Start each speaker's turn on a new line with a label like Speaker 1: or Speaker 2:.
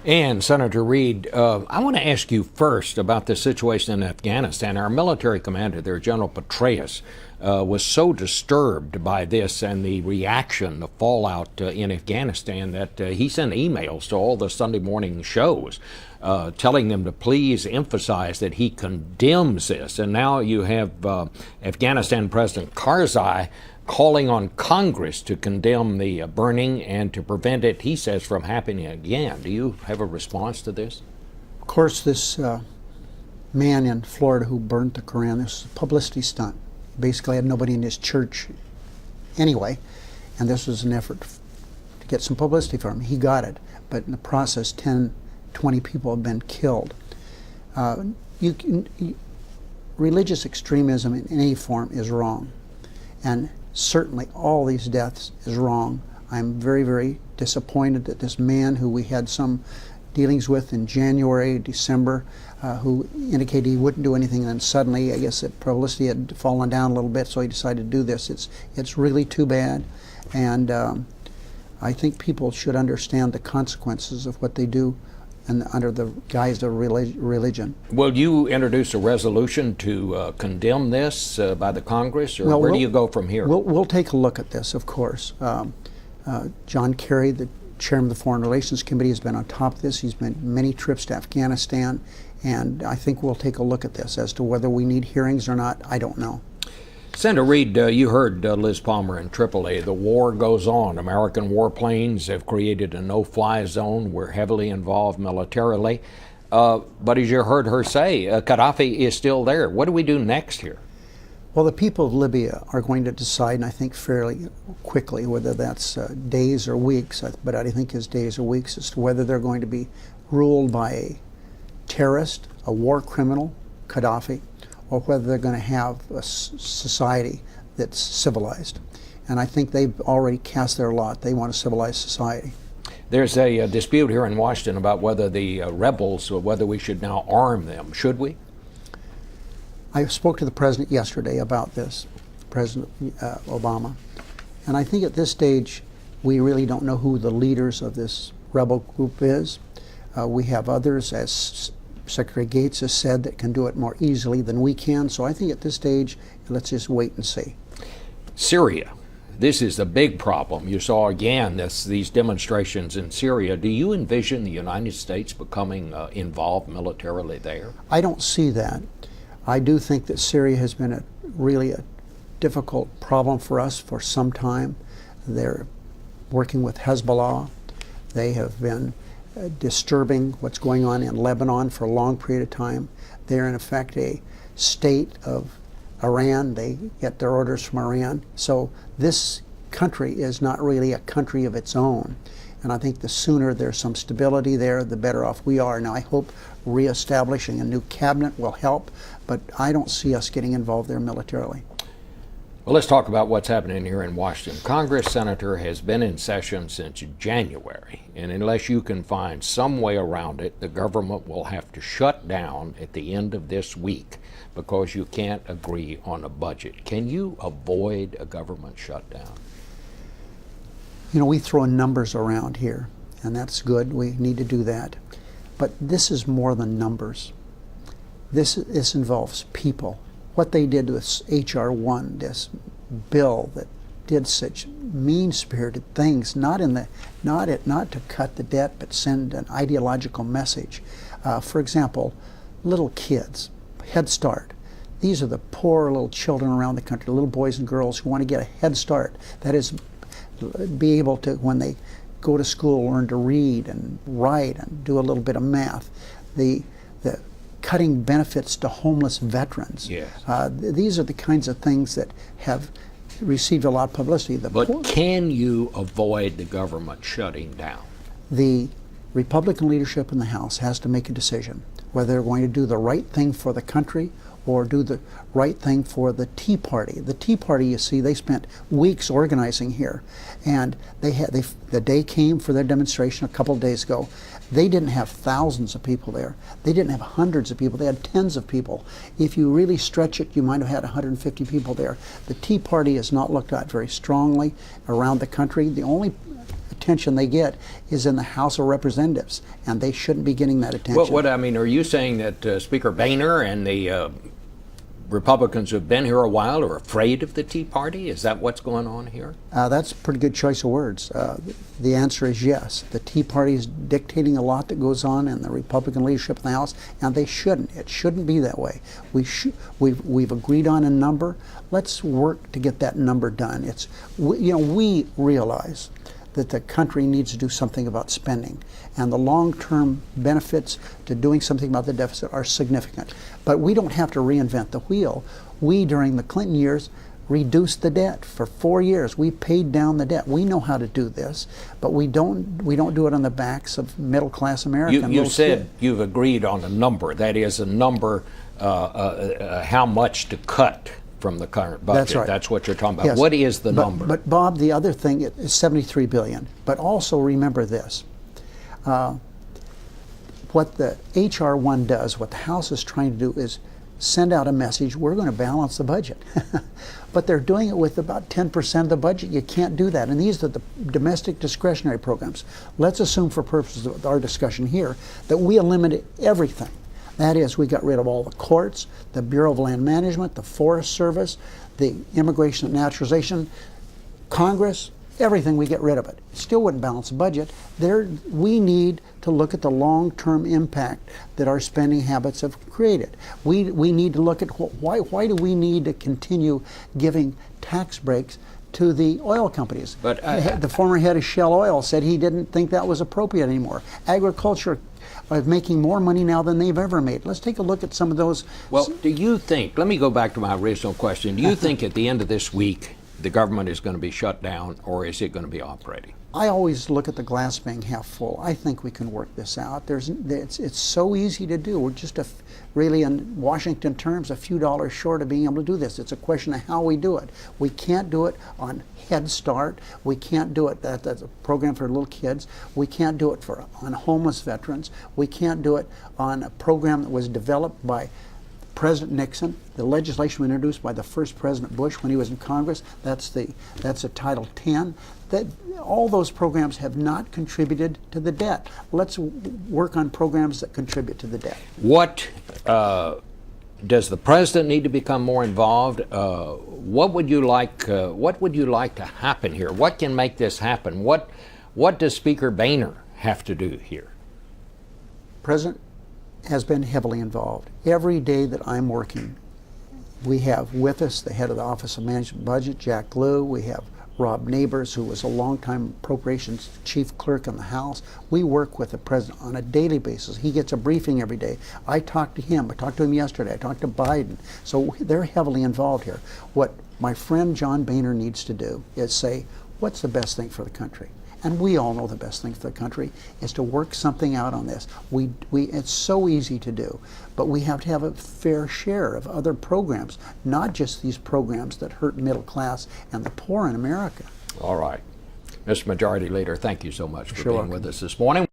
Speaker 1: And Senator Reid, I want to ask you first about the situation in Afghanistan. Our military commander there, General Petraeus, was so disturbed by this and the reaction, the fallout in Afghanistan, that he sent emails to all the Sunday morning shows telling them to please emphasize that he condemns this. And now you have Afghanistan President Karzai calling on Congress to condemn the burning and to prevent it, he says, from happening again. Do you have a response to this?
Speaker 2: Of course, this man in Florida who burnt the Koran, this was a publicity stunt. Basically had nobody in his church anyway, and this was an effort to get some publicity for him. He got it, but in the process 10, 20 people have been killed. Religious extremism in any form is wrong, and certainly all these deaths is wrong. I'm very, very disappointed that this man who we had some dealings with in January, December, who indicated he wouldn't do anything, and then suddenly, I guess, that publicity had fallen down a little bit, so he decided to do this. It's really too bad, and I think people should understand the consequences of what they do and under the guise of religion.
Speaker 1: Will you introduce a resolution to condemn this by the Congress, or
Speaker 2: well,
Speaker 1: where do you go from here?
Speaker 2: We'll take a look at this, of course. John Kerry, the chairman of the Foreign Relations Committee, has been on top of this. He's made many trips to Afghanistan, and I think we'll take a look at this. As to whether we need hearings or not, I don't know.
Speaker 1: Senator Reid, you heard Liz Palmer in Tripoli. The war goes on. American warplanes have created a no-fly zone. We're heavily involved militarily. But as you heard her say, Gaddafi is still there. What do we do next here?
Speaker 2: Well, the people of Libya are going to decide, and I think fairly quickly, whether that's days or weeks, but I think it's days or weeks, as to whether they're going to be ruled by a terrorist, a war criminal, Gaddafi, or whether they're going to have a society that's civilized. And I think they've already cast their lot. They want a civilized society.
Speaker 1: There's a dispute here in Washington about whether the rebels, or whether we should now arm them. Should we?
Speaker 2: I spoke to the president yesterday about this, President Obama, and I think at this stage we really don't know who the leaders of this rebel group is. We have others, as Secretary Gates has said, that can do it more easily than we can. So I think at this stage, let's just wait and see.
Speaker 1: Syria. This is the big problem. You saw again these demonstrations in Syria. Do you envision the United States becoming involved militarily there?
Speaker 2: I don't see that. I do think that Syria has been really a difficult problem for us for some time. They're working with Hezbollah. They have been disturbing what's going on in Lebanon for a long period of time. They're in effect a state of Iran. They get their orders from Iran. So this country is not really a country of its own. And I think the sooner there's some stability there, the better off we are. Now, I hope reestablishing a new cabinet will help, but I don't see us getting involved there militarily.
Speaker 1: Well, let's talk about what's happening here in Washington. Congress, Senator, has been in session since January, and unless you can find some way around it, the government will have to shut down at the end of this week because you can't agree on a budget. Can you avoid a government shutdown?
Speaker 2: You know, we throw numbers around here, and that's good. We need to do that. But this is more than numbers. This involves people. What they did with H.R. 1, this bill that did such mean-spirited things, not to cut the debt, but send an ideological message. For example, little kids, Head Start. These are the poor little children around the country, little boys and girls who want to get a head start. That is, be able to, when they go to school, learn to read and write and do a little bit of math. The cutting benefits to homeless veterans.
Speaker 1: Yes.
Speaker 2: These are the kinds of things that have received a lot of publicity.
Speaker 1: But can you avoid the government shutting down?
Speaker 2: The Republican leadership in the House has to make a decision whether they're going to do the right thing for the country or do the right thing for the Tea Party. The Tea Party, you see, they spent weeks organizing here, and the day came for their demonstration a couple of days ago. They didn't have thousands of people there. They didn't have hundreds of people. They had tens of people. If you really stretch it, you might have had 150 people there. The Tea Party is not looked at very strongly around the country. The only attention they get is in the House of Representatives, and they shouldn't be getting that attention.
Speaker 1: What I mean, are you saying that Speaker Boehner and the Republicans who've been here a while are afraid of the Tea Party? Is that what's going on here?
Speaker 2: That's a pretty good choice of words. The answer is yes. The Tea Party is dictating a lot that goes on in the Republican leadership in the House, and they shouldn't. It shouldn't be that way. We've agreed on a number. Let's work to get that number done. We realize that the country needs to do something about spending, and the long-term benefits to doing something about the deficit are significant. But we don't have to reinvent the wheel. We, during the Clinton years, reduced the debt for 4 years. We paid down the debt. We know how to do this, but we don't do it on the backs of middle-class Americans.
Speaker 1: You said you've agreed on a number. That is a number, how much to cut from the current budget.
Speaker 2: That's right.
Speaker 1: That's what you're talking about.
Speaker 2: Yes.
Speaker 1: What is the number?
Speaker 2: But Bob, the other thing is $73 billion. But also remember this. What the H.R. 1 does, what the House is trying to do is send out a message, we're going to balance the budget. But they're doing it with about 10% of the budget. You can't do that. And these are the domestic discretionary programs. Let's assume, for purposes of our discussion here, that we eliminate everything. That is, we got rid of all the courts, the Bureau of Land Management, the Forest Service, the Immigration and Naturalization, Congress, everything, we get rid of it. Still wouldn't balance the budget. We need to look at the long-term impact that our spending habits have created. We need to look at why do we need to continue giving tax breaks to the oil companies?
Speaker 1: But
Speaker 2: the former head of Shell Oil said he didn't think that was appropriate anymore. Agriculture are making more money now than they've ever made. Let's take a look at some of those.
Speaker 1: Well, do you think, let me go back to my original question, do you think at the end of this week the government is going to be shut down, or is it going to be operating?
Speaker 2: I always look at the glass being half full. I think we can work this out. It's so easy to do. We're just really, in Washington terms, a few dollars short of being able to do this. It's a question of how we do it. We can't do it on Head Start. We can't do it, that's a program for little kids. We can't do it on homeless veterans. We can't do it on a program that was developed by President Nixon. The legislation was introduced by the first President Bush when he was in Congress. That's a Title 10. All those programs have not contributed to the debt. Let's work on programs that contribute to the debt.
Speaker 1: What does the president need to become more involved? What would you like to happen here? What can make this happen? What does Speaker Boehner have to do here?
Speaker 2: President has been heavily involved. Every day that I'm working, we have with us the head of the Office of Management and Budget, Jack Lew. We have Rob Neighbors, who was a longtime appropriations chief clerk in the House. We work with the president on a daily basis. He gets a briefing every day. I talk to him. I talked to him yesterday. I talked to Biden. So they're heavily involved here. What my friend John Boehner needs to do is say, what's the best thing for the country? And we all know the best thing for the country is to work something out on this. It's so easy to do, but we have to have a fair share of other programs, not just these programs that hurt middle class and the poor in America.
Speaker 1: All right. Mr. Majority Leader, thank you so much for
Speaker 2: Sure
Speaker 1: being with us this morning.